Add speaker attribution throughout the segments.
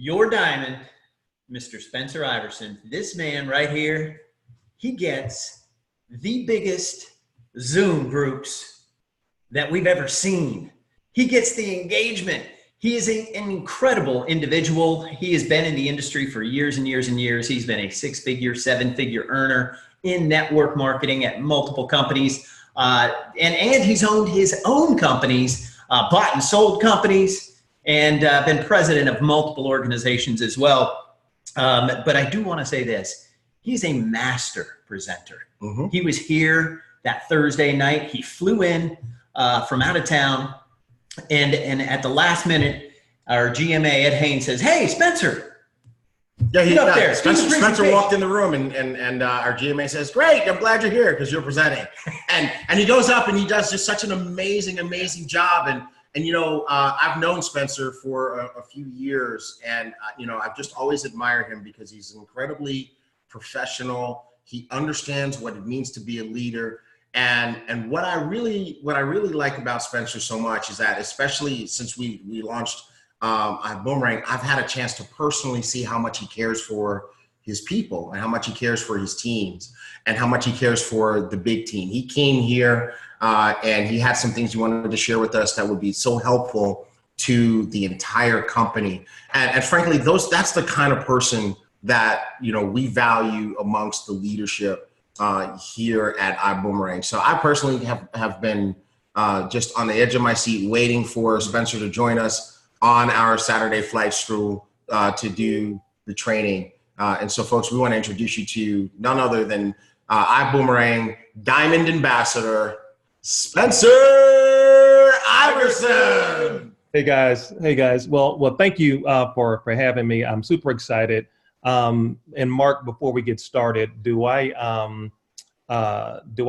Speaker 1: Your diamond, Mr. Spencer Iverson, this man right here, he gets the biggest Zoom groups that we've ever seen. He gets the engagement. He is an incredible individual. He has been in the industry for years and years and years. He's been a six-figure, seven-figure earner in network marketing at multiple companies. And he's owned his own companies, bought and sold companies, and been president of multiple organizations as well. But I do want to say this. He's a master presenter. Mm-hmm. He was here that Thursday night. He flew in from out of town. And at the last minute, our GMA, Ed Haynes, says, "Hey, Spencer."
Speaker 2: Yeah, he up there. Spencer walked in the room, and our GMA says, "Great, I'm glad you're here because you're presenting." and he goes up and he does just such an amazing job. And you know, I've known Spencer for a few years, and you know, I've just always admired him because he's incredibly professional. He understands what it means to be a leader. And what I really like about Spencer so much is that, especially since we launched ibüümerang, I've had a chance to personally see how much he cares for his people and how much he cares for his teams and how much he cares for the big team. He came here and he had some things he wanted to share with us that would be so helpful to the entire company. And frankly, that's the kind of person that, you know, we value amongst the leadership here at ibüümerang. So I personally have been just on the edge of my seat waiting for Spencer to join us on our Saturday flight through to do the training. And so folks, we want to introduce you to none other than ibüümerang Diamond Ambassador, Spencer Iverson.
Speaker 3: Hey guys. Well, thank you for having me. I'm super excited. And Mark, before we get started, do I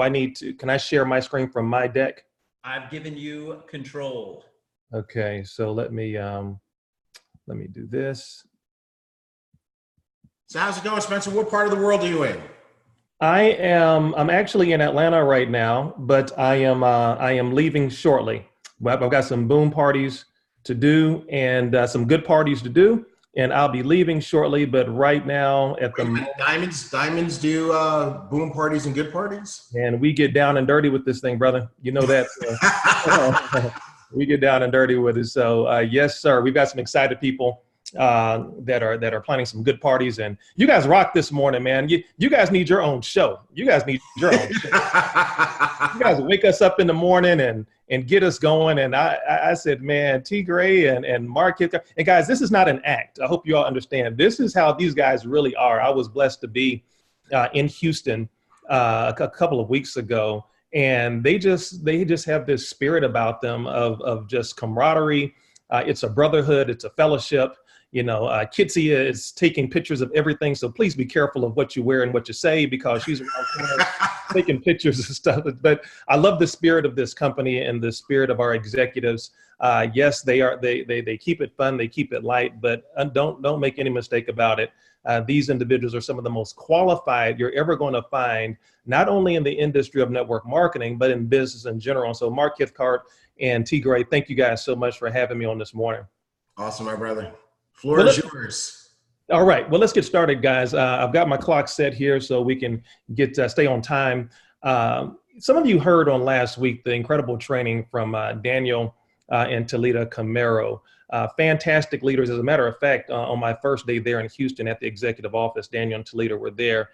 Speaker 3: need to, can I share my screen from my deck?
Speaker 1: I've given you control.
Speaker 3: Okay. So let me do this.
Speaker 2: So how's it going, Spencer? What part of the world are you in?
Speaker 3: I'm actually in Atlanta right now, but I am leaving shortly. I've got some boom parties to do and some good parties to do. And I'll be leaving shortly, but right now at the moment,
Speaker 2: Diamonds do boom parties and good parties?
Speaker 3: And we get down and dirty with this thing, brother. You know that. We get down and dirty with it. So yes, sir. We've got some excited people that are planning some good parties, and you guys rock this morning, man. You guys need your own show. You guys need your own show. You guys wake us up in the morning and get us going. And I said, man, T. Gray and Mark, and guys, this is not an act. I hope you all understand. This is how these guys really are. I was blessed to be in Houston a couple of weeks ago, and they just have this spirit about them of just camaraderie. It's a brotherhood. It's a fellowship. You know, Kitsia is taking pictures of everything. So please be careful of what you wear and what you say, because she's around taking pictures and stuff. But I love the spirit of this company and the spirit of our executives. Yes, they keep it fun. They keep it light, but don't make any mistake about it. These individuals are some of the most qualified you're ever going to find, not only in the industry of network marketing, but in business in general. So Mark Cathcart and T. Gray, thank you guys so much for having me on this morning.
Speaker 2: Awesome, my brother. Floor is yours.
Speaker 3: All right. Well, let's get started, guys. I've got my clock set here so we can stay on time. Some of you heard on last week the incredible training from Daniel and Talita Camaro. Fantastic leaders. As a matter of fact, on my first day there in Houston at the executive office, Daniel and Talita were there.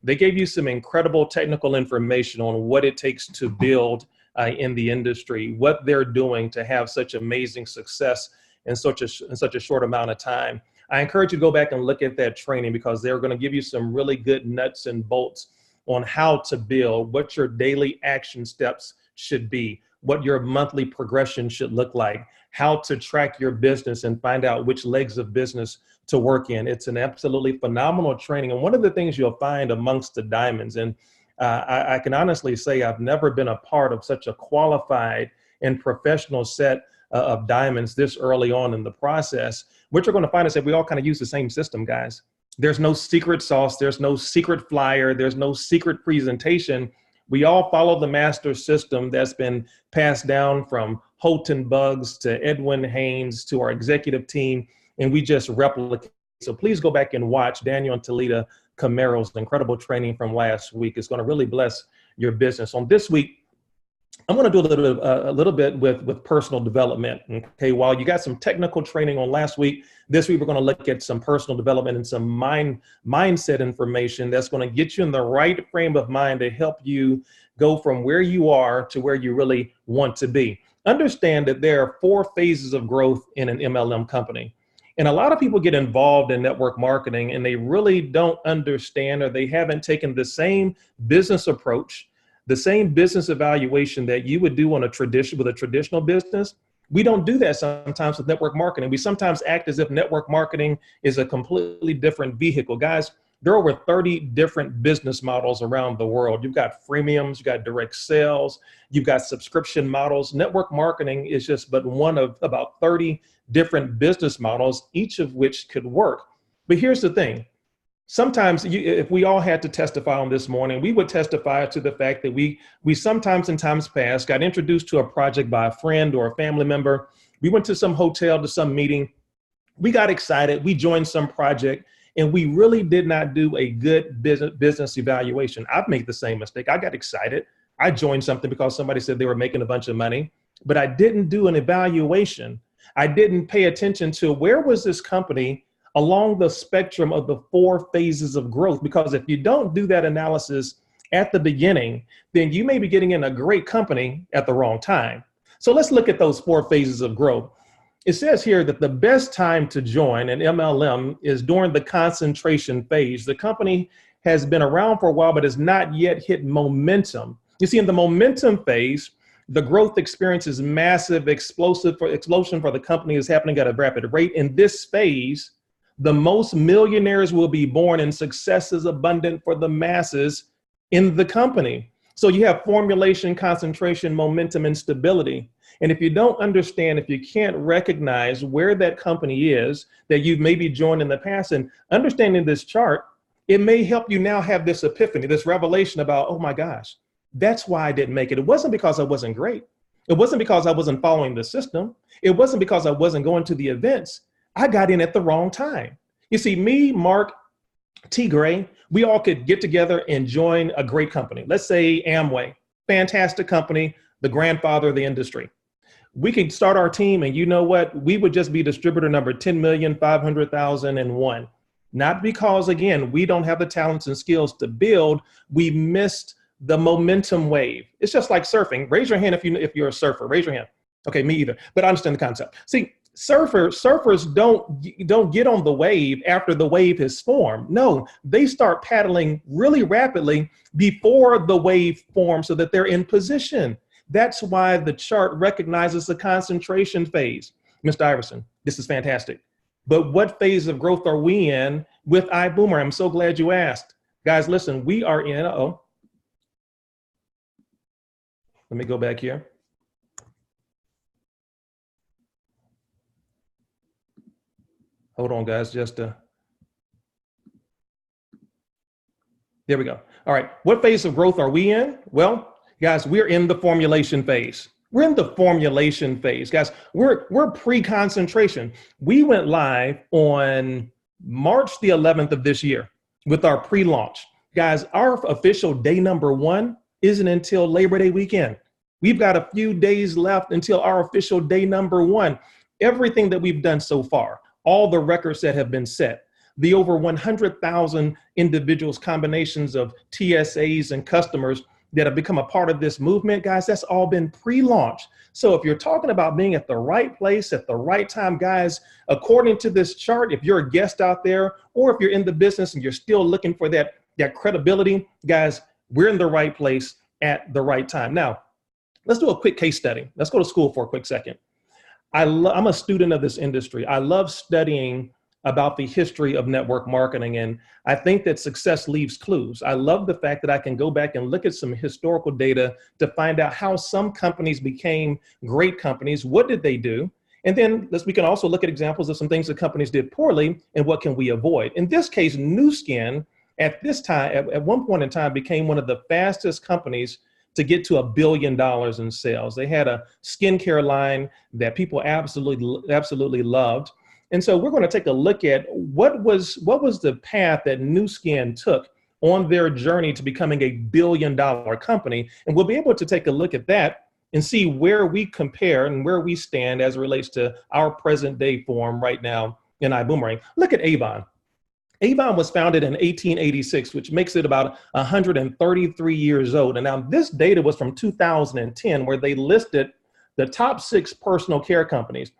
Speaker 3: They gave you some incredible technical information on what it takes to build in the industry, what they're doing to have such amazing success in such a short amount of time. I encourage you to go back and look at that training, because they're going to give you some really good nuts and bolts on how to build, what your daily action steps should be, what your monthly progression should look like, how to track your business and find out which legs of business to work in. It's an absolutely phenomenal training. And one of the things you'll find amongst the diamonds, and I can honestly say I've never been a part of such a qualified and professional set of diamonds this early on in the process. What you're going to find is that we all kind of use the same system, guys. There's no secret sauce. There's no secret flyer. There's no secret presentation. We all follow the master system that's been passed down from Holton Buggs to Edwin Haynes to our executive team. and we just replicate. So please go back and watch Daniel and Talita Camaro's incredible training from last week. It's going to really bless your business. On this week, I'm going to do a little bit with personal development. Okay, while you got some technical training on last week, this week we're going to look at some personal development and some mindset information that's going to get you in the right frame of mind to help you go from where you are to where you really want to be. Understand that there are 4 phases of growth in an MLM company. And a lot of people get involved in network marketing and they really don't understand, or they haven't taken the same business approach, the same business evaluation that you would do with a traditional business. We don't do that sometimes with network marketing. We sometimes act as if network marketing is a completely different vehicle. Guys, there are over 30 different business models around the world. You've got freemiums, you've got direct sales, you've got subscription models. Network marketing is just but one of about 30 different business models, each of which could work. But here's the thing. Sometimes if we all had to testify on this morning, we would testify to the fact that we sometimes in times past got introduced to a project by a friend or a family member. We went to some hotel, to some meeting. We got excited. We joined some project and we really did not do a good business evaluation. I've made the same mistake. I got excited. I joined something because somebody said they were making a bunch of money, but I didn't do an evaluation. I didn't pay attention to where was this company along the spectrum of the 4 phases of growth. Because if you don't do that analysis at the beginning, then you may be getting in a great company at the wrong time. So let's look at those 4 phases of growth. It says here that the best time to join an MLM is during the concentration phase. The company has been around for a while, but has not yet hit momentum. You see, in the momentum phase, the growth experience is massive, explosion for the company is happening at a rapid rate. In this phase, the most millionaires will be born and success is abundant for the masses in the company. So you have formulation, concentration, momentum, and stability. And if you don't understand, if you can't recognize where that company is that you've maybe joined in the past, and understanding this chart, it may help you now have this epiphany, this revelation about, oh my gosh, that's why I didn't make it. It wasn't because I wasn't great. It wasn't because I wasn't following the system. It wasn't because I wasn't going to the events. I got in at the wrong time. You see, me, Mark, T. Gray, we all could get together and join a great company. Let's say Amway, fantastic company, the grandfather of the industry. We could start our team and you know what? We would just be distributor number 10,500,001. Not because, again, we don't have the talents and skills to build. We missed the momentum wave. It's just like surfing. Raise your hand if you're a surfer. Raise your hand. Okay, me either, but I understand the concept. See, surfers don't get on the wave after the wave has formed. No, they start paddling really rapidly before the wave forms so that they're in position. That's why the chart recognizes the concentration phase. Mr. Iverson, this is fantastic. But what phase of growth are we in with ibüümerang? I'm so glad you asked. Guys, listen, we are in, let me go back here. Hold on, guys, there we go. All right, what phase of growth are we in? Well, guys, we're in the formulation phase. We're in the formulation phase, guys. We're pre-concentration. We went live on March the 11th of this year with our pre-launch. Guys, our official day number 1 isn't until Labor Day weekend. We've got a few days left until our official day number 1. Everything that we've done so far, all the records that have been set, the over 100,000 individuals, combinations of TSAs and customers that have become a part of this movement, guys, that's all been pre-launch. So if you're talking about being at the right place at the right time, guys, according to this chart, if you're a guest out there, or if you're in the business and you're still looking for that credibility, guys, we're in the right place at the right time. Now, let's do a quick case study. Let's go to school for a quick second. I'm a student of this industry. I love studying about the history of network marketing, and I think that success leaves clues. I love the fact that I can go back and look at some historical data to find out how some companies became great companies. What did they do? And then we can also look at examples of some things that companies did poorly and what can we avoid. In this case, Nu Skin at this time, at one point in time, became one of the fastest companies to get to $1 billion in sales. They had a skincare line that people absolutely loved. And so we're going to take a look at what was the path that Nu Skin took on their journey to becoming a billion-dollar company. And we'll be able to take a look at that and see where we compare and where we stand as it relates to our present day form right now in ibüümerang. Look at Avon. Avon was founded in 1886, which makes it about 133 years old. And now this data was from 2010, where they listed the top 6 personal care companies.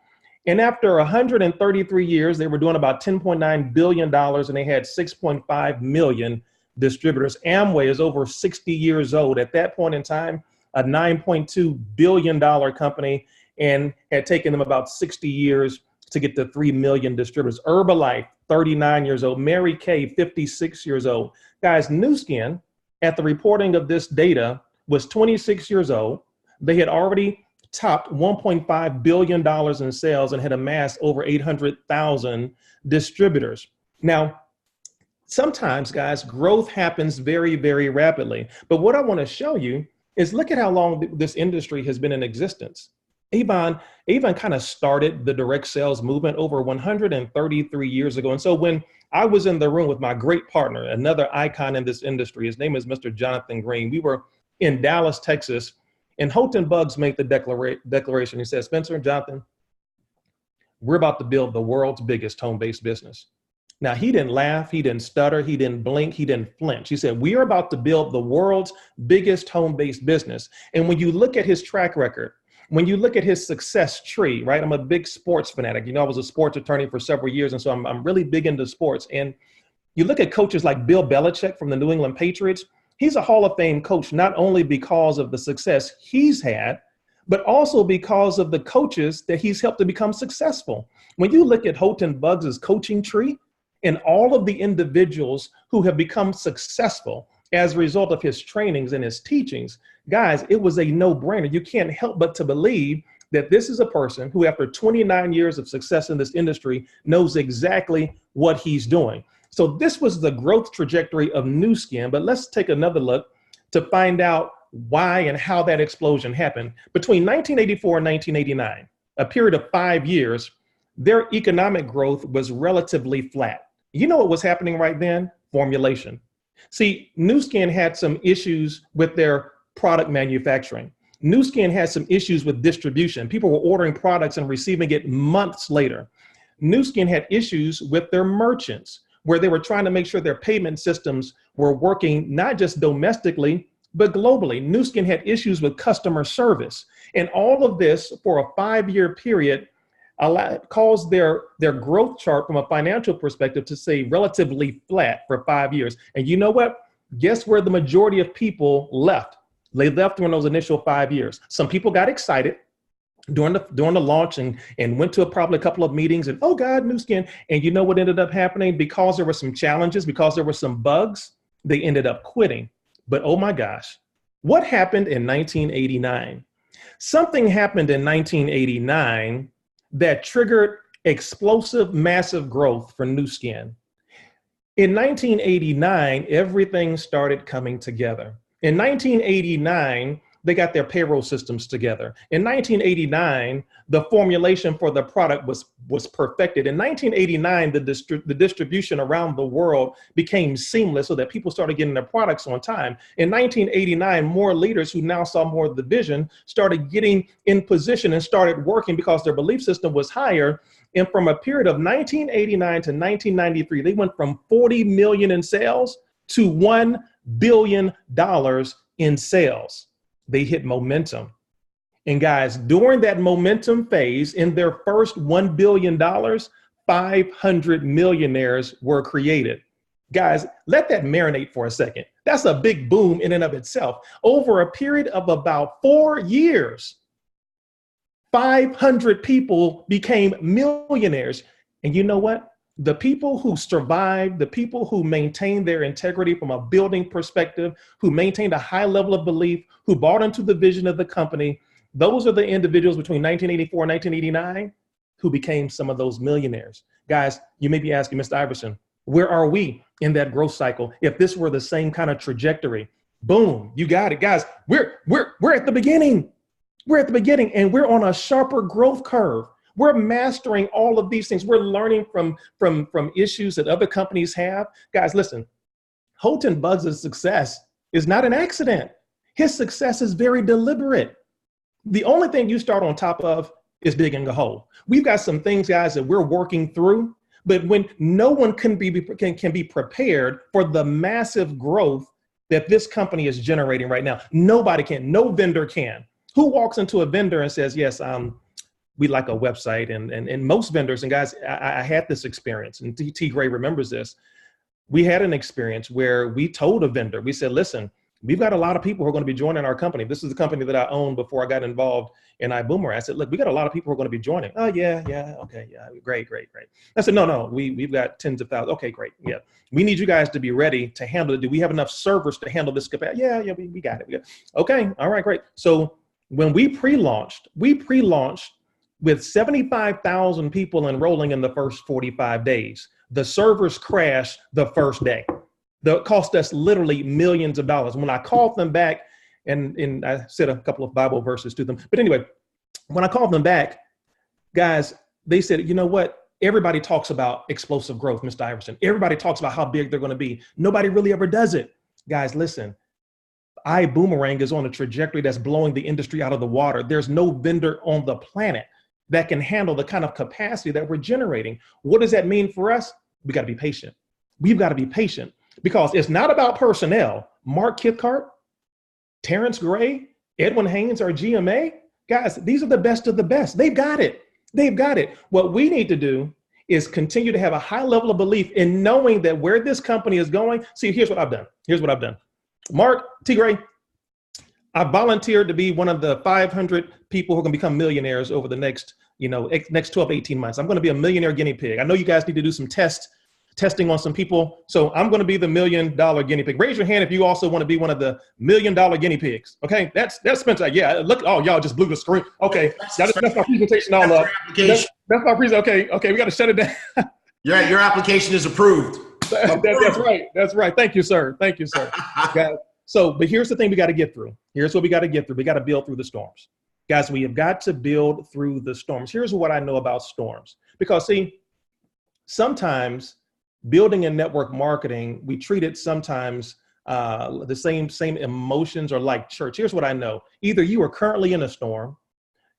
Speaker 3: And after 133 years, they were doing about $10.9 billion, and they had 6.5 million distributors. Amway is over 60 years old. At that point in time, a $9.2 billion company, and had taken them about 60 years to get to 3 million distributors. Herbalife, 39 years old. Mary Kay, 56 years old. Guys, Nu Skin, at the reporting of this data, was 26 years old. They had already topped $1.5 billion in sales and had amassed over 800,000 distributors. Now, sometimes, guys, growth happens very, very rapidly. But what I want to show you is look at how long this industry has been in existence. Avon kind of started the direct sales movement over 133 years ago. And so when I was in the room with my great partner, another icon in this industry, his name is Mr. Jonathan Green. We were in Dallas, Texas, and Holton Buggs made the declaration. He said, Spencer, Jonathan, we're about to build the world's biggest home-based business. Now, he didn't laugh, he didn't stutter, he didn't blink, he didn't flinch. He said, we are about to build the world's biggest home-based business. And when you look at his track record, when you look at his success tree, right? I'm a big sports fanatic. You know, I was a sports attorney for several years, and so I'm really big into sports. And you look at coaches like Bill Belichick from the New England Patriots. He's a Hall of Fame coach, not only because of the success he's had, but also because of the coaches that he's helped to become successful. When you look at Holton Buggs' coaching tree and all of the individuals who have become successful as a result of his trainings and his teachings, guys, it was a no-brainer. You can't help but to believe that this is a person who, after 29 years of success in this industry, knows exactly what he's doing. So this was the growth trajectory of Nu Skin, but let's take another look to find out why and how that explosion happened. Between 1984 and 1989, a period of 5 years, their economic growth was relatively flat. You know what was happening right then? Formulation. See, Nu Skin had some issues with their product manufacturing. Nu Skin had some issues with distribution. People were ordering products and receiving it months later. Nu Skin had issues with their merchants, where they were trying to make sure their payment systems were working not just domestically, but globally. Nu Skin had issues with customer service. And all of this for a 5-year period caused their growth chart from a financial perspective to stay relatively flat for 5 years. And you know what? Guess where the majority of people left? They left during those initial 5 years. Some people got excited during the launch and went to probably a couple of meetings and, oh God, Nu Skin. And you know what ended up happening? Because there were some challenges, because there were some bugs, they ended up quitting. But oh my gosh, what happened in 1989? Something happened in 1989 that triggered explosive, massive growth for Nu Skin. In 1989, everything started coming together. In 1989, they got their payroll systems together. In 1989, the formulation for the product was perfected. In 1989, the distribution around the world became seamless so that people started getting their products on time. In 1989, more leaders who now saw more of the vision started getting in position and started working because their belief system was higher. And from a period of 1989 to 1993, they went from 40 million in sales to $1 billion in sales. They hit momentum. And guys, during that momentum phase, in their first $1 billion, 500 millionaires were created. Guys, let that marinate for a second. That's a big boom in and of itself. Over a period of about 4 years, 500 people became millionaires. And you know what? The people who survived, the people who maintained their integrity from a building perspective, who maintained a high level of belief, who bought into the vision of the company, those are the individuals between 1984 and 1989 who became some of those millionaires. Guys, you may be asking, Mr. Iverson, where are we in that growth cycle? If this were the same kind of trajectory, boom, you got it. Guys, we're at the beginning. We're at the beginning and we're on a sharper growth curve. We're mastering all of these things. We're learning from issues that other companies have. Guys, listen, Holton Buggs' success is not an accident. His success is very deliberate. The only thing you start on top of is digging a hole. We've got some things, guys, that we're working through, but when no one can be prepared for the massive growth that this company is generating right now. Nobody can, no vendor can. Who walks into a vendor and says, yes, we like a website, and most vendors, and guys, I had this experience, and T. Gray remembers this. We had an experience where we told a vendor, we said, listen, we've got a lot of people who are going to be joining our company. This is the company that I owned before I got involved in ibüümerang. I said, look, we got a lot of people who are going to be joining. Oh, yeah, okay, yeah, great. I said, no, we've got tens of thousands. Okay, great, yeah. We need you guys to be ready to handle it. Do we have enough servers to handle this capacity? Yeah, we got it. Okay, all right, great. So when we pre-launched with 75,000 people enrolling in the first 45 days. The servers crashed the first day. That cost us literally millions of dollars. When I called them back, and I said a couple of Bible verses to them, but anyway, when I called them back, guys, they said, you know what? Everybody talks about explosive growth, Mr. Iverson. Everybody talks about how big they're going to be. Nobody really ever does it. Guys, listen, ibüümerang is on a trajectory that's blowing the industry out of the water. There's no vendor on the planet that can handle the kind of capacity that we're generating. What does that mean for us? We got to be patient. We've got to be patient because it's not about personnel. Mark Kithcart, Terrence Gray, Edwin Haynes, our GMA, guys, these are the best of the best. They've got it. They've got it. What we need to do is continue to have a high level of belief in knowing that where this company is going. See, here's what I've done. Mark T. Gray, I volunteered to be one of the 500 people who are going to become millionaires over the next 12, 18 months. I'm going to be a millionaire guinea pig. I know you guys need to do some testing on some people. So I'm going to be the $1 million guinea pig. Raise your hand if you also want to be one of the $1 million guinea pigs. Okay, that's Spencer. Yeah, look, oh, y'all just blew the screen. Okay, that's my presentation all up. That's my presentation. Okay, we got to shut it down.
Speaker 2: Your application is approved.
Speaker 3: That's right. That's right. Thank you, sir. Guys, but here's the thing we got to get through. Here's what we got to get through. We got to build through the storms. Guys, we have got to build through the storms. Here's what I know about storms. Because see, sometimes building and network marketing, we treat it sometimes the same emotions are like church. Here's what I know. Either you are currently in a storm,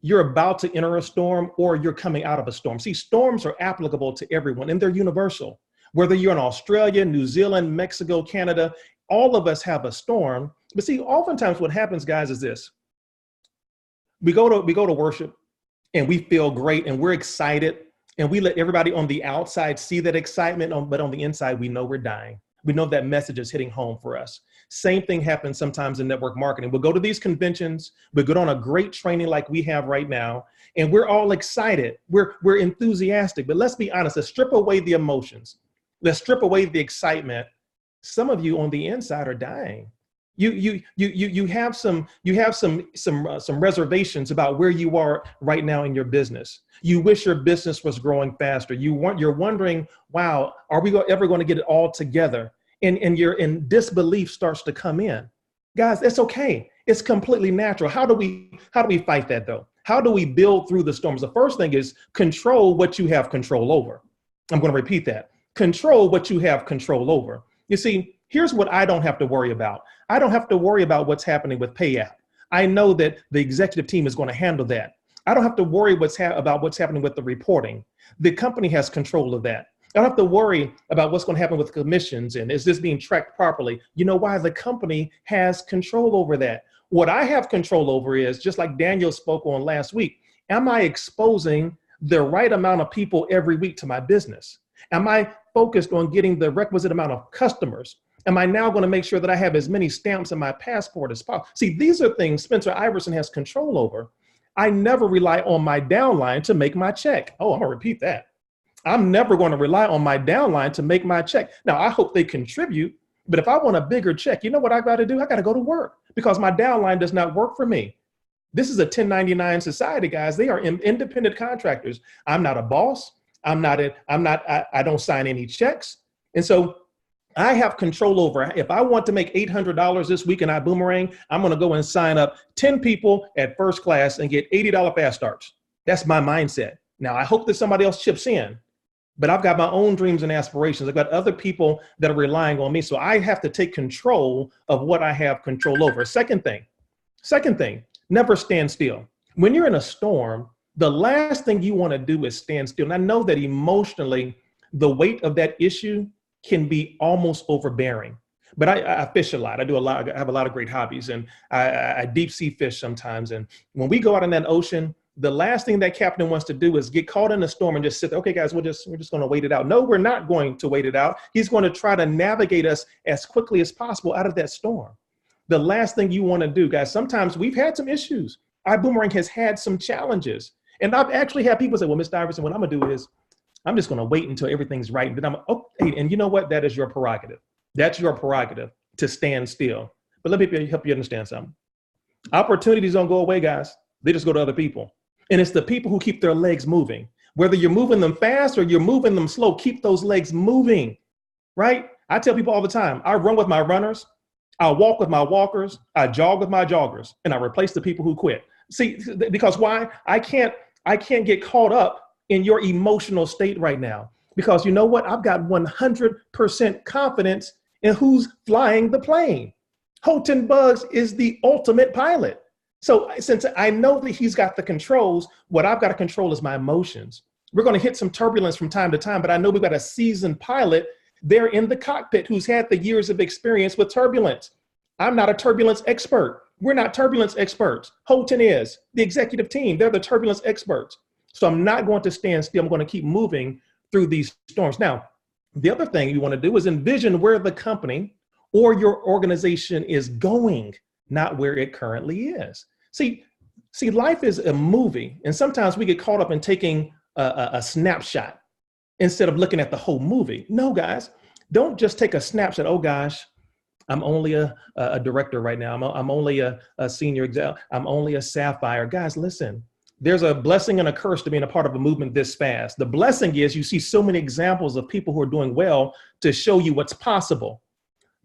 Speaker 3: you're about to enter a storm, or you're coming out of a storm. See, storms are applicable to everyone and they're universal. Whether you're in Australia, New Zealand, Mexico, Canada, all of us have a storm. But see, oftentimes what happens, guys, is this. We go to worship and we feel great and we're excited and we let everybody on the outside see that excitement, but on the inside, we know we're dying. We know that message is hitting home for us. Same thing happens sometimes in network marketing. We'll go to these conventions, we'll get on a great training like we have right now, and we're all excited. We're enthusiastic, but let's be honest, let's strip away the emotions. Let's strip away the excitement. Some of you on the inside are dying. You have some reservations about where you are right now in your business. You wish your business was growing faster. You're wondering, wow, are we ever going to get it all together? And disbelief starts to come in. Guys, it's okay. It's completely natural. How do we fight that though? How do we build through the storms? The first thing is control what you have control over. I'm going to repeat that. Control what you have control over. You see, here's what I don't have to worry about. I don't have to worry about what's happening with PayApp. I know that the executive team is going to handle that. I don't have to worry about what's happening with the reporting. The company has control of that. I don't have to worry about what's going to happen with commissions and is this being tracked properly. You know why? The company has control over that. What I have control over is, just like Daniel spoke on last week, am I exposing the right amount of people every week to my business? Am I focused on getting the requisite amount of customers? Am I now going to make sure that I have as many stamps in my passport as possible? See, these are things Spencer Iverson has control over. I never rely on my downline to make my check. Oh, I'm going to repeat that. I'm never going to rely on my downline to make my check. Now, I hope they contribute, but if I want a bigger check, you know what I got to do? I got to go to work because my downline does not work for me. This is a 1099 society, guys. They are independent contractors. I'm not a boss. I don't sign any checks. And so I have control over, if I want to make $800 this week in ibüümerang, I'm going to go and sign up 10 people at first class and get $80 fast starts. That's my mindset. Now, I hope that somebody else chips in, but I've got my own dreams and aspirations. I've got other people that are relying on me. So I have to take control of what I have control over. Second thing, never stand still. When you're in a storm, the last thing you want to do is stand still. And I know that emotionally, the weight of that issue can be almost overbearing. But I fish a lot. I have a lot of great hobbies, and I deep sea fish sometimes. And when we go out in that ocean, the last thing that captain wants to do is get caught in a storm and just sit there. Okay, guys, we're just going to wait it out. No, we're not going to wait it out. He's going to try to navigate us as quickly as possible out of that storm. The last thing you want to do, guys, sometimes we've had some issues. ibüümerang has had some challenges. And I've actually had people say, well, Mr. Iverson, what I'm going to do is I'm just going to wait until everything's right. And then and you know what? That is your prerogative. That's your prerogative to stand still. But let me help you understand something. Opportunities don't go away, guys. They just go to other people. And it's the people who keep their legs moving. Whether you're moving them fast or you're moving them slow, keep those legs moving, right? I tell people all the time, I run with my runners, I walk with my walkers, I jog with my joggers, and I replace the people who quit. See, because why? I can't get caught up in your emotional state right now. Because you know what? I've got 100% confidence in who's flying the plane. Holton Buggs is the ultimate pilot. So since I know that he's got the controls, what I've got to control is my emotions. We're going to hit some turbulence from time to time, but I know we've got a seasoned pilot there in the cockpit who's had the years of experience with turbulence. I'm not a turbulence expert. We're not turbulence experts. Holton is. The executive team, they're the turbulence experts. So I'm not going to stand still. I'm going to keep moving through these storms. Now, the other thing you want to do is envision where the company or your organization is going, not where it currently is. See, life is a movie, and sometimes we get caught up in taking a snapshot instead of looking at the whole movie. No, guys, don't just take a snapshot. Oh gosh, I'm only a director right now. I'm only a senior exec. I'm only a sapphire. Guys, listen. There's a blessing and a curse to being a part of a movement this fast. The blessing is you see so many examples of people who are doing well to show you what's possible.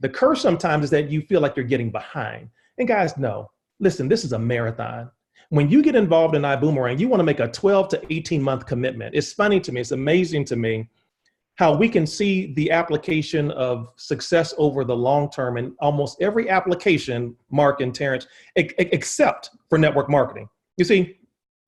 Speaker 3: The curse sometimes is that you feel like you're getting behind. And guys, no, listen, this is a marathon. When you get involved in ibüümerang, you want to make a 12 to 18 month commitment. It's funny to me. It's amazing to me how we can see the application of success over the long term in almost every application, Mark and Terrence, except for network marketing. You see,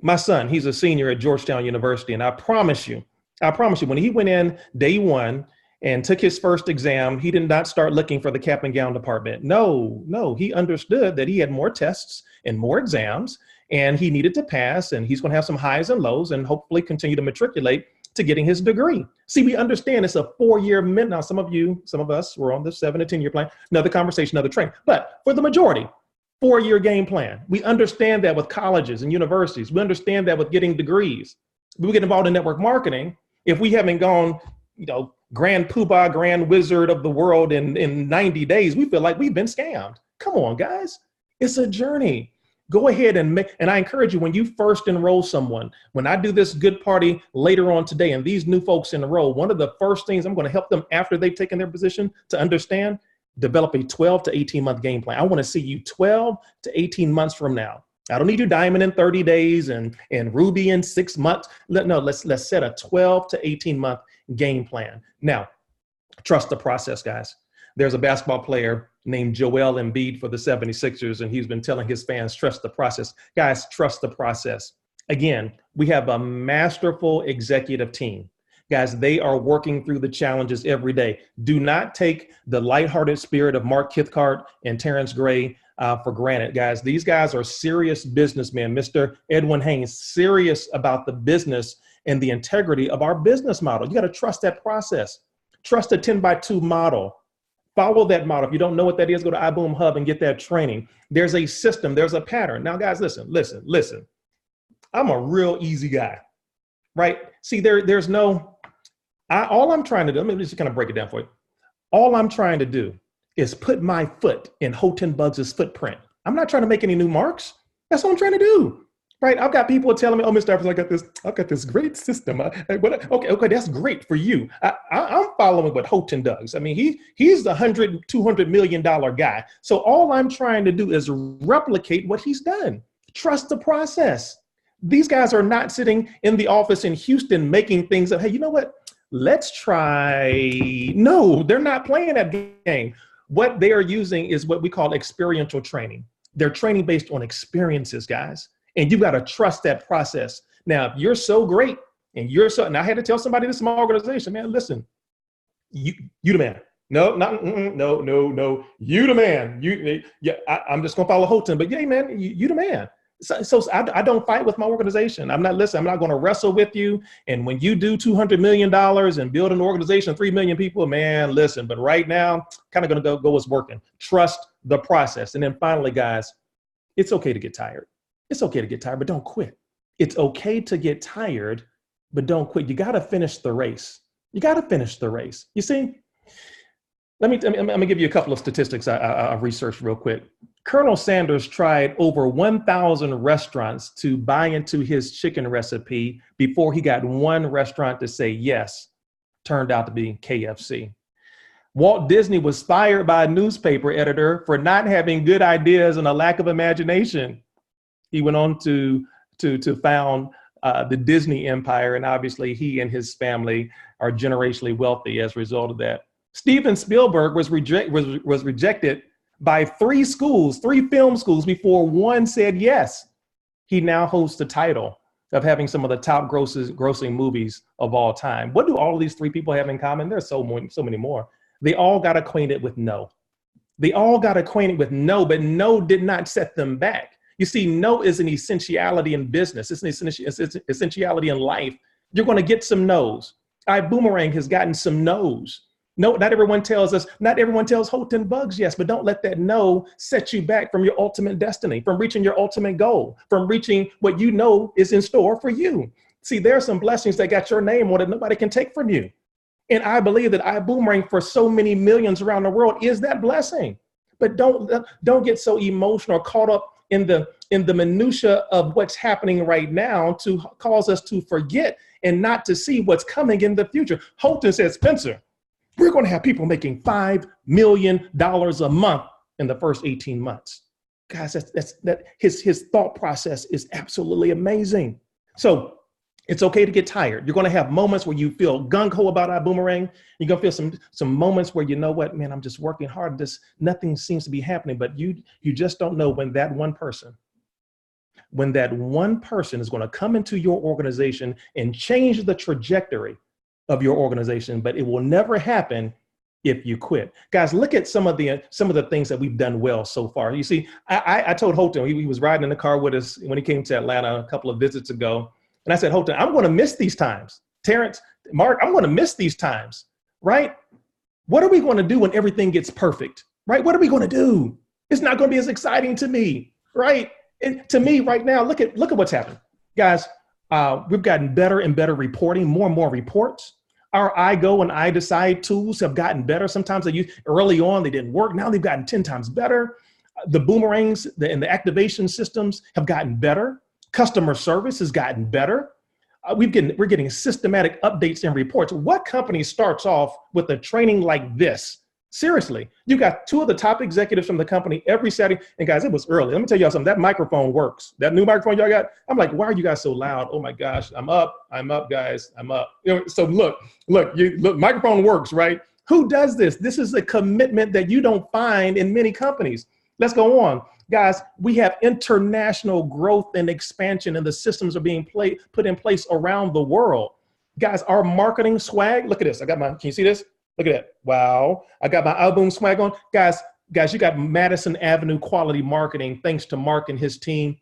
Speaker 3: my son, he's a senior at Georgetown University, and I promise you, when he went in day one and took his first exam, he did not start looking for the cap and gown department. No, he understood that he had more tests and more exams, and he needed to pass, and he's going to have some highs and lows and hopefully continue to matriculate to getting his degree. See, we understand it's a 4-year minute. Now, some of us were on the 7 to 10 year plan, another conversation, another train. But for the majority, 4-year game plan. We understand that with colleges and universities. We understand that with getting degrees. We get involved in network marketing. If we haven't gone, grand poobah, grand wizard of the world in 90 days, we feel like we've been scammed. Come on, guys. It's a journey. Go ahead and I encourage you, when you first enroll someone, when I do this good party later on today and these new folks enroll, one of the first things I'm going to help them after they've taken their position to understand, develop a 12 to 18 month game plan. I want to see you 12 to 18 months from now. I don't need you diamond in 30 days and ruby in 6 months. No, let's set a 12 to 18 month game plan. Now, trust the process, guys. There's a basketball player named Joel Embiid for the 76ers, and he's been telling his fans, trust the process. Guys, trust the process. Again, we have a masterful executive team. Guys, they are working through the challenges every day. Do not take the lighthearted spirit of Mark Cathcart and Terrence Gray for granted, guys. These guys are serious businessmen. Mr. Edwin Haynes, serious about the business and the integrity of our business model. You got to trust that process. Trust the 10x2 model. Follow that model. If you don't know what that is, go to iBoom Hub and get that training. There's a system. There's a pattern. Now, guys, listen. I'm a real easy guy, right? See, there's no, all I'm trying to do, let me just kind of break it down for you. All I'm trying to do is put my foot in Holton Buggs' footprint. I'm not trying to make any new marks. That's what I'm trying to do. Right? I've got people telling me, oh, Mr. Iverson, I've got this great system. Okay, that's great for you. I'm following what Holton does. I mean, he's the $200 million guy. So all I'm trying to do is replicate what he's done. Trust the process. These guys are not sitting in the office in Houston making things up. Hey, you know what? Let's try. No, they're not playing that game. What they are using is what we call experiential training. They're training based on experiences, guys. And you've got to trust that process. Now, if you're so great and I had to tell somebody this in my organization, man, listen, you the man. No, no. You the man. I'm just going to follow Holton, but yeah, man, you the man. So I don't fight with my organization. I'm not going to wrestle with you. And when you do $200 million and build an organization of 3 million people, man, listen, but right now, kind of going to go what's working. Trust the process. And then finally, guys, it's okay to get tired. It's okay to get tired, but don't quit. It's okay to get tired, but don't quit. You got to finish the race. You got to finish the race. You see, let me give you a couple of statistics I researched real quick. Colonel Sanders tried over 1,000 restaurants to buy into his chicken recipe before he got one restaurant to say yes. Turned out to be KFC. Walt Disney was fired by a newspaper editor for not having good ideas and a lack of imagination. He went on to found the Disney empire, and obviously he and his family are generationally wealthy as a result of that. Steven Spielberg was rejected by 3 film schools before one said yes. He now holds the title of having some of the top grossing movies of all time. What do all of these 3 people have in common? There's so many more. They all got acquainted with no. They all got acquainted with no, but no did not set them back. You see, no is an essentiality in business. It's an essentiality in life. You're going to get some no's. Ibüümerang has gotten some no's. No, not everyone tells Holton Buggs yes, but don't let that no set you back from your ultimate destiny, from reaching your ultimate goal, from reaching what you know is in store for you. See, there are some blessings that got your name on it nobody can take from you. And I believe that ibüümerang for so many millions around the world is that blessing. But don't get so emotional or caught up in the minutia of what's happening right now to cause us to forget and not to see what's coming in the future. Holton said, Spencer, we're going to have people making $5 million a month in the first 18 months. Guys, his thought process is absolutely amazing. So it's okay to get tired. You're going to have moments where you feel gung-ho about ibüümerang. You're going to feel some moments where you know what, man, I'm just working hard. Nothing seems to be happening, but you just don't know when that one person is going to come into your organization and change the trajectory of your organization, but it will never happen if you quit. Guys, look at some of the things that we've done well so far. You see, I told Holton, he was riding in the car with us when he came to Atlanta a couple of visits ago. And I said, Holton, I'm going to miss these times. Terrence, Mark, I'm going to miss these times, right? What are we going to do when everything gets perfect, right? What are we going to do? It's not going to be as exciting to me, right? And to me right now, look at what's happened. Guys, we've gotten better and better reporting, more and more reports. Our iGo and iDecide tools have gotten better. Sometimes early on, they didn't work. Now they've gotten 10 times better. The boomerangs and the activation systems have gotten better. Customer service has gotten better. We're getting systematic updates and reports. What company starts off with a training like this? Seriously, you got 2 of the top executives from the company every Saturday. And guys, it was early. Let me tell y'all something. That microphone works. That new microphone y'all got. I'm like, why are you guys so loud? Oh my gosh, I'm up, guys. I'm up. So look, microphone works, right? Who does this? This is a commitment that you don't find in many companies. Let's go on. Guys, we have international growth and expansion, and the systems are being put in place around the world. Guys, our marketing swag, look at this. Can you see this? Look at that. Wow. I got my album swag on. Guys, you got Madison Avenue quality marketing, thanks to Mark and his team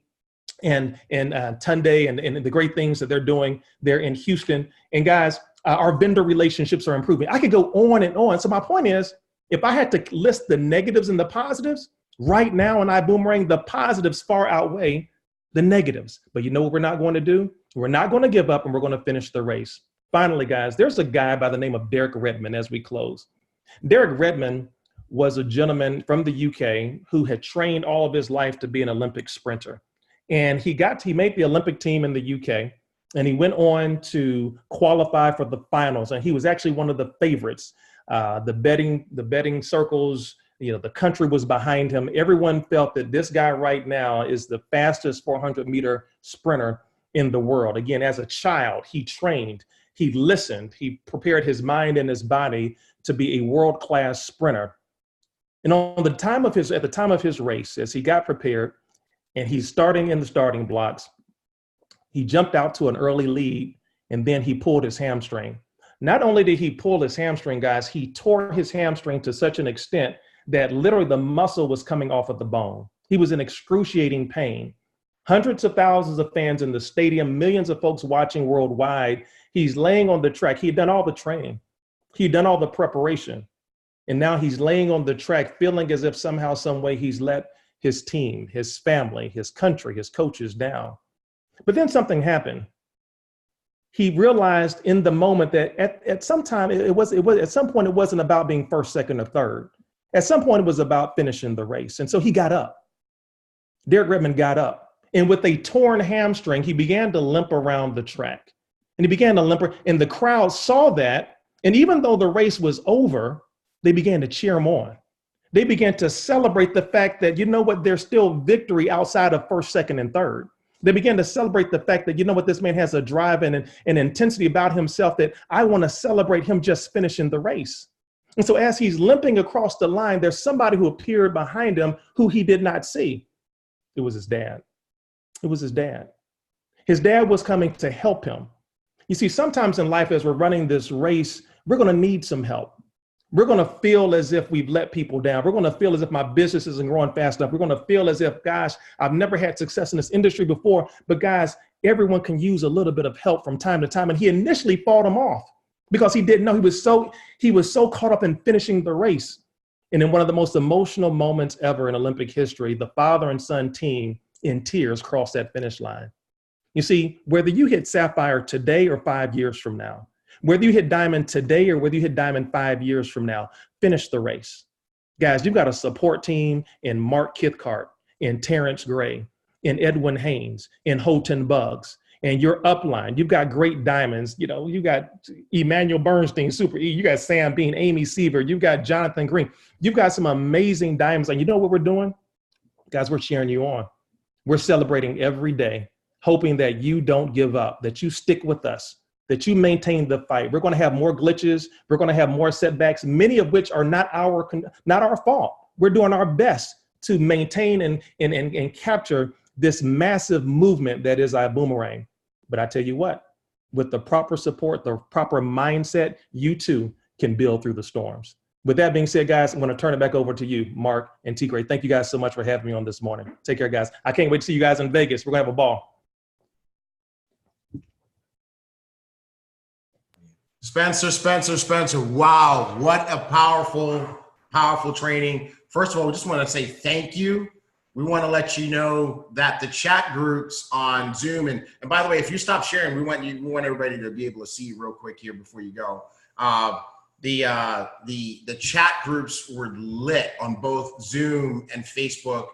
Speaker 3: and Tunde and the great things that they're doing there in Houston. And guys, our vendor relationships are improving. I could go on and on. So my point is, if I had to list the negatives and the positives, right now in ibüümerang, the positives far outweigh the negatives. But you know what we're not going to do? We're not going to give up, and we're going to finish the race. Finally, guys, there's a guy by the name of Derek Redmond as we close. Derek Redmond was a gentleman from the UK who had trained all of his life to be an Olympic sprinter. And he made the Olympic team in the UK, and he went on to qualify for the finals. And he was actually one of the favorites. The betting circles, the country was behind him. Everyone felt that this guy right now is the fastest 400-meter sprinter in the world. Again, as a child, he trained, he listened, he prepared his mind and his body to be a world-class sprinter. And at the time of his race, as he got prepared and he's starting in the starting blocks, he jumped out to an early lead and then he pulled his hamstring. Not only did he pull his hamstring, guys, he tore his hamstring to such an extent that literally the muscle was coming off of the bone. He was in excruciating pain. Hundreds of thousands of fans in the stadium, millions of folks watching worldwide. He's laying on the track. He had done all the training. He'd done all the preparation. And now he's laying on the track feeling as if somehow, some way he's let his team, his family, his country, his coaches down. But then something happened. He realized in the moment that at some point it wasn't about being first, second, or third. At some point it was about finishing the race. And so he got up. Derek Redmond got up. And with a torn hamstring, he began to limp around the track. And he began to limp, and the crowd saw that. And even though the race was over, they began to cheer him on. They began to celebrate the fact that, you know what, there's still victory outside of first, second, and third. They began to celebrate the fact that, you know what, this man has a drive and an intensity about himself that I want to celebrate him just finishing the race. And so as he's limping across the line, there's somebody who appeared behind him who he did not see. It was his dad. It was his dad. His dad was coming to help him. You see, sometimes in life, as we're running this race, we're going to need some help. We're going to feel as if we've let people down. We're going to feel as if my business isn't growing fast enough. We're going to feel as if, gosh, I've never had success in this industry before. But guys, everyone can use a little bit of help from time to time. And he initially fought him off because he didn't know. He was so caught up in finishing the race. And in one of the most emotional moments ever in Olympic history, the father and son team in tears crossed that finish line. You see, whether you hit sapphire today or 5 years from now, whether you hit diamond today or whether you hit diamond 5 years from now, finish the race. Guys, you've got a support team in Mark Kithcart, in Terrence Gray, in Edwin Haynes, in Holton Buggs, and your upline. You've got great diamonds. You know, you got Emmanuel Bernstein, Super E. You got Sam Bean, Amy Seaver. You've got Jonathan Green. You've got some amazing diamonds. And you know what we're doing? Guys, we're cheering you on. We're celebrating every day, hoping that you don't give up, that you stick with us, that you maintain the fight. We're going to have more glitches. We're going to have more setbacks, many of which are not our fault. We're doing our best to maintain and capture this massive movement that is ibüümerang. But I tell you what, with the proper support, the proper mindset, you too can build through the storms. With that being said, guys, I'm going to turn it back over to you, Mark and T. Gray. Thank you guys so much for having me on this morning. Take care, guys. I can't wait to see you guys in Vegas. We're going to have a ball.
Speaker 2: Spencer. Wow, what a powerful training. First of all, we just want to say thank you. We want to let you know that the chat groups on Zoom, and by the way, if you stop sharing, we want everybody to be able to see you real quick here before you go. The chat groups were lit on both Zoom and Facebook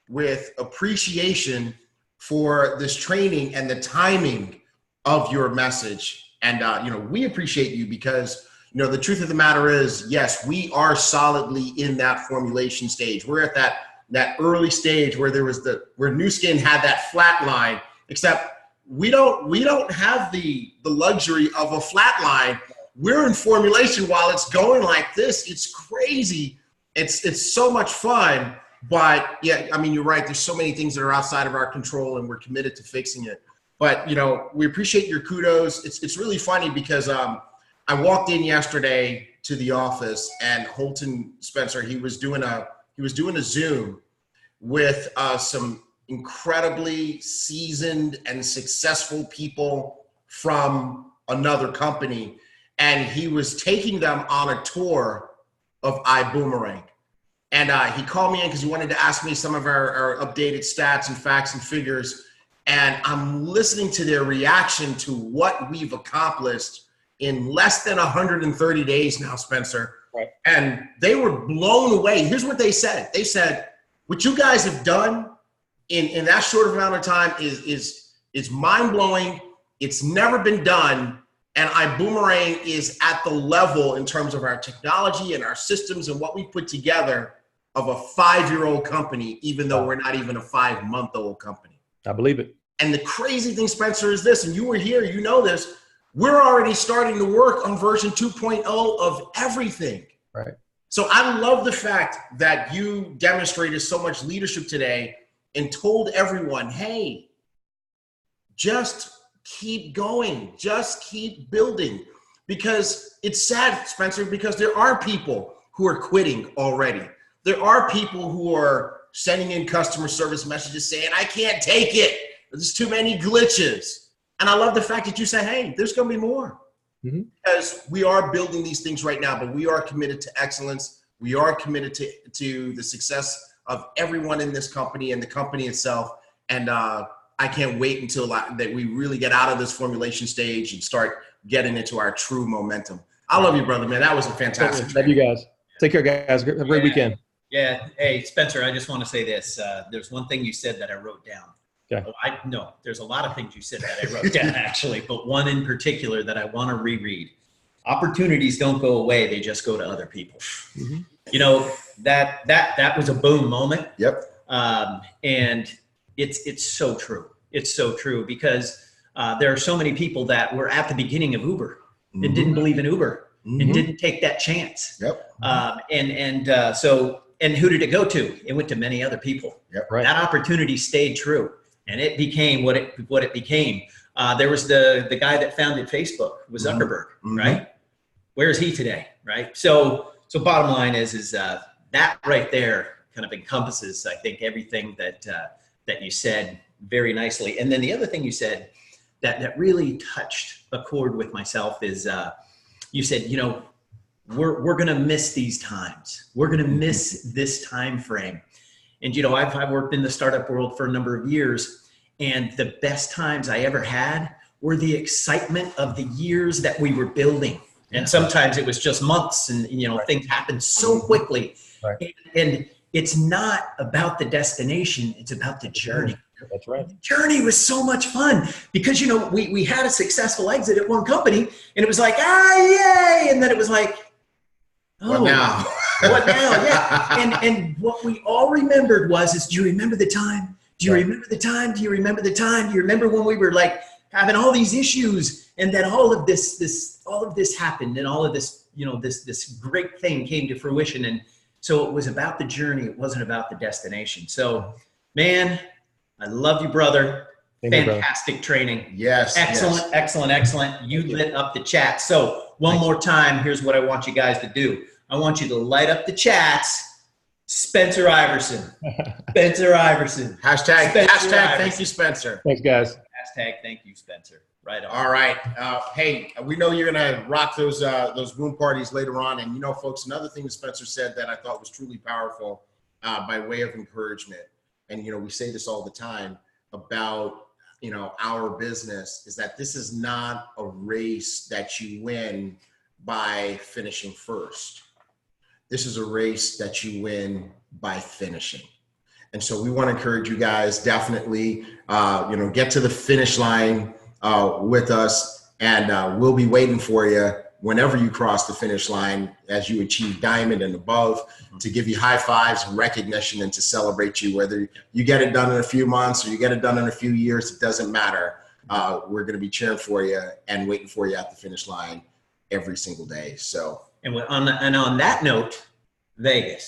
Speaker 2: with appreciation for this training and the timing of your message. And, we appreciate you because, the truth of the matter is, yes, we are solidly in that formulation stage. We're at that early stage where where Nu Skin had that flat line, except we don't have the luxury of a flat line. We're in formulation while it's going like this. It's crazy. It's so much fun. But yeah, I mean, you're right. There's so many things that are outside of our control and we're committed to fixing it. But, we appreciate your kudos. It's really funny because I walked in yesterday to the office and Holton Spencer, he was doing a Zoom with some incredibly seasoned and successful people from another company. And he was taking them on a tour of ibüümerang. And he called me in because he wanted to ask me some of our updated stats and facts and figures. And I'm listening to their reaction to what we've accomplished in less than 130 days now, Spencer.
Speaker 3: Right.
Speaker 2: And they were blown away. Here's what they said. They said, what you guys have done in that short amount of time is mind-blowing. It's never been done. And ibüümerang is at the level in terms of our technology and our systems and what we put together of a 5-year-old company, even though we're not even a 5-month-old company.
Speaker 3: I believe it.
Speaker 2: And the crazy thing, Spencer, is this, and you were here, you know this, we're already starting to work on version 2.0 of everything.
Speaker 3: Right.
Speaker 2: So I love the fact that you demonstrated so much leadership today and told everyone, hey, just keep going, just keep building. Because it's sad, Spencer, because there are people who are quitting already. There are people who are sending in customer service messages saying, I can't take it. There's too many glitches. And I love the fact that you say, hey, there's going to be more. Mm-hmm. Because we are building these things right now, but we are committed to excellence. We are committed to the success of everyone in this company and the company itself. And I can't wait until that we really get out of this formulation stage and start getting into our true momentum. I love you, brother, man. That was a fantastic
Speaker 3: Love you guys. Take care, guys. Have a great weekend.
Speaker 1: Yeah. Hey, Spencer, I just want to say this. There's one thing you said that I wrote down.
Speaker 3: Okay.
Speaker 1: No, there's a lot of things you said that I wrote down, actually, but one in particular that I want to reread. Opportunities don't go away. They just go to other people. Mm-hmm. You know, that was a boom moment.
Speaker 2: Yep.
Speaker 1: And it's so true. It's so true because there are so many people that were at the beginning of Uber and mm-hmm. didn't believe in Uber mm-hmm. and didn't take that chance.
Speaker 2: Yep.
Speaker 1: And who did it go to? It went to many other people.
Speaker 2: Yep. Right.
Speaker 1: That opportunity stayed true, and it became what it became. There was the guy that founded Facebook, was Zuckerberg, mm-hmm. right? Where is he today, right? So bottom line is that right there kind of encompasses, I think, everything that you said very nicely. And then the other thing you said that really touched a chord with myself is you said, you know, we're going to miss these times. We're going to miss this time frame. And, you know, I've worked in the startup world for a number of years, and the best times I ever had were the excitement of the years that we were building. And sometimes it was just months, and, you know, things happened so quickly. Right. And it's not about the destination. It's about the journey.
Speaker 3: That's right.
Speaker 1: The journey was so much fun because, you know, we had a successful exit at one company, and it was like, yay. And then it was like, oh,
Speaker 2: what now?
Speaker 1: What now? Yeah. And what we all remembered was, do you remember the time? Do you remember the time? Do you remember the time? Do you remember when we were like having all these issues, and then all of this happened, and all of this, you know, this great thing came to fruition. And so it was about the journey. It wasn't about the destination. So, man, I love you, brother. Fantastic training.
Speaker 2: Yes.
Speaker 1: Excellent. You lit up the chat. So one more time, here's what I want you guys to do. I want you to light up the chats. Spencer Iverson. Spencer Iverson.
Speaker 2: Hashtag
Speaker 1: Iverson.
Speaker 2: Thank you, Spencer.
Speaker 3: Thanks, guys.
Speaker 1: Hashtag thank you, Spencer. Right on.
Speaker 2: All right. Hey, we know you're going to rock those room parties later on. And, you know, folks, another thing that Spencer said that I thought was truly powerful by way of encouragement. And, you know, we say this all the time about, you know, our business, is that this is not a race that you win by finishing first. This is a race that you win by finishing. And so we want to encourage you guys, definitely, you know, get to the finish line with us, and we'll be waiting for you whenever you cross the finish line as you achieve diamond and above, to give you high fives and recognition and to celebrate you, whether you get it done in a few months or you get it done in a few years, it doesn't matter. We're going to be cheering for you and waiting for you at the finish line every single day. So,
Speaker 1: and on that note, Vegas.